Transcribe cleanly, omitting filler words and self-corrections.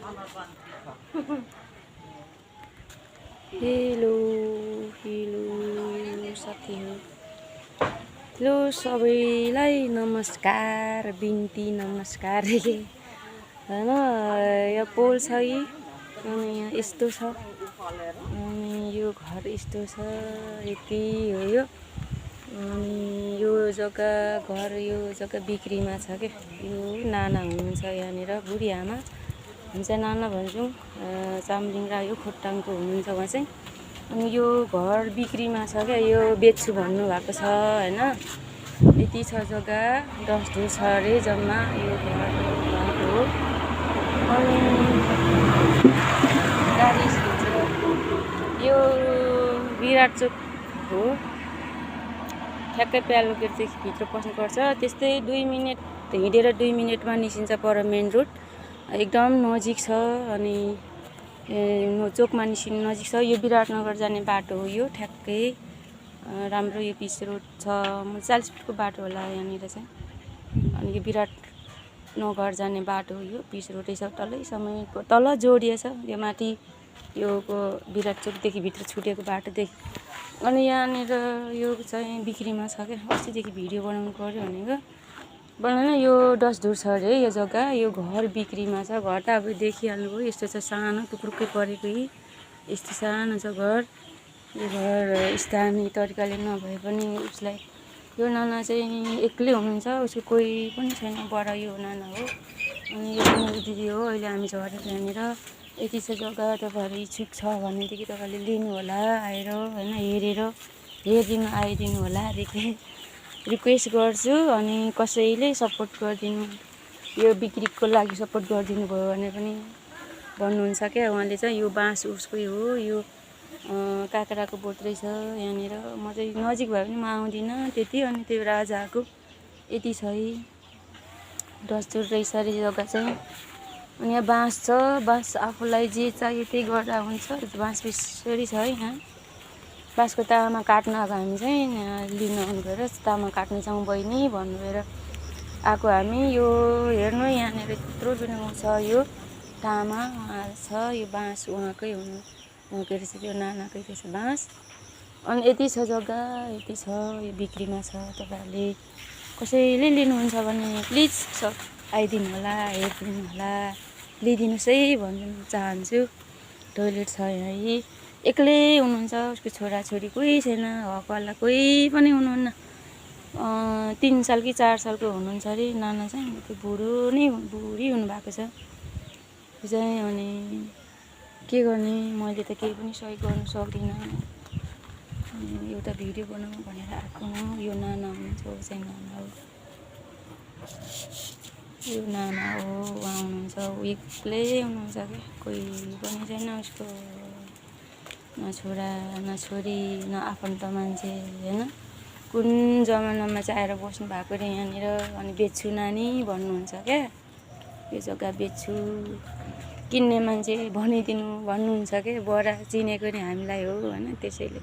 Hello hello साथीहरू, hello सबैलाई नमस्कार, बिन्ती नमस्कार हैन। यो पोल छ यी अनि यहाँ यस्तो छ अनि यो घर यस्तो छ, यति हो यो। अनि यो जग्गा घर यो जग्गा बिक्रीमा छ के। यो नाना हुनुहुन्छ यहाँनिर, बुढी आमा हामी चाहिँ नाना भन्छौँ। चामलिङरा यो खोटाङको हुनुहुन्छ उहाँ चाहिँ। अनि यो घर बिक्रीमा छ क्या, यो बेच्छु भन्नुभएको छ हैन। यति छ जग्गा, 10 ढुर छ अरे जम्मा यो घर हो। अनि गाडी यो विराट चोक हो, ठ्याक्कै प्यालो गेटदेखि भित्र पस्नुपर्छ। त्यस्तै 2 मिनेट हिँडेर 2 मिनेटमा निस्किन्छ पर मेन रोड, एकदम नजिक छ। अनि चोकमा निस्किनु नजिक छ। यो विराटनगर जाने बाटो हो यो, ठ्याक्कै राम्रो यो पिच रोड छ। 40 फिटको बाटो होला यहाँनिर चाहिँ। अनि यो विराटनगर जाने बाटो हो यो, पिच रोडै छ। तलैसम्म तल जोडिएछ यो माथि यो विराट चोकदेखि भित्र छुटेको बाटोदेखि। अनि यहाँनिर यो चाहिँ बिक्रीमा छ क्या। अस्तिदेखि भिडियो बनाउनु पर्यो भनेको बनाएन। यो 10 ढुर छ अरे यो जग्गा, यो घर बिक्रीमा छ। घर त अब देखिहाल्नुभयो, यस्तो छ सानो टुक्रुक्कै परेको यस्तो सानो छ घर। यो घर स्थानीय तरिकाले नभए पनि उसलाई, यो नाना चाहिँ एक्लै हुनुहुन्छ, उसको कोही पनि छैन, बडा यो नाना हो। अनि यो पनि दिदी हो। अहिले हामी झरेको यहाँनिर यति छ जग्गा। तपाईँहरू इच्छुक छ भनेदेखि तपाईँले लिनु होला आएर होइन, हेरिदिनु आइदिनु होला रिक्वेस्ट गर्छु। अनि कसैले सपोर्ट गरिदिनु, यो बिक्रीको लागि सपोर्ट गरिदिनु भयो भने पनि भन्नुहुन्छ क्या उहाँले चाहिँ। यो बाँस उसकै हो, यो काँक्राको बोट रहेछ यहाँनिर। म चाहिँ नजिक भए पनि म आउँदिनँ त्यति। अनि त्यो राजाको यति छ है, 10 ढुर रहेछ अरे जग्गा चाहिँ। अनि यहाँ बाँस छ, बाँस आफूलाई जे चाहियो त्यही गर्दा हुन्छ। बाँस बिस्सरी छ है यहाँ। बाँसको तामा काट्न अब हामी चाहिँ लिन आउनुभएर तामा काट्न जाउँ बहिनी भन्नुभएर आएको हामी। यो हेर्नु यहाँनिर यत्रो बिनाउ छ, यो तामा छ, यो बाँस उहाँकै उहाँकै रहेछ, त्यो नानाकै रहेछ बाँस। अनि यति छ जग्गा, यति छ, यो बिक्रीमा छ। तपाईँहरूले कसैले लिनुहुन्छ भने प्लिज आइदिनु होला, हेरिदिनु होला, लिइदिनुहोस् है भन्न चाहन्छु। टोइलेट छ यहाँ, एक्लै हुनुहुन्छ, उसको छोराछोरी कोही छैन, हकवाला कोही पनि हुनुहुन्न। 3 साल कि 4 सालको हुनुहुन्छ अरे नाना चाहिँ। त्यो बुढी हुनुभएको छ त्यो चाहिँ। अनि के गर्ने, मैले त केही पनि सहयोग गर्नु सक्दिनँ। एउटा भिडियो बनाउनु भनेर आएको हो। यो नाना हुनुहुन्छ, ऊ चाहिँ नाना हो, यो नाना हो, उहाँ हुनुहुन्छ। ऊ एक्लै हुनुहुन्छ क्या, कोही पनि छैन उसको, न छोरा न छोरी न आफन्त मान्छे होइन। कुन जमानामा चाहिँ आएर बस्नु भएको रे यहाँनिर। अनि बेच्छु नानी भन्नुहुन्छ क्या, यो जग्गा बेच्छु, किन्ने मान्छे भनिदिनु भन्नुहुन्छ क्या। बडा चिनेको नि हामीलाई हो होइन, त्यसैले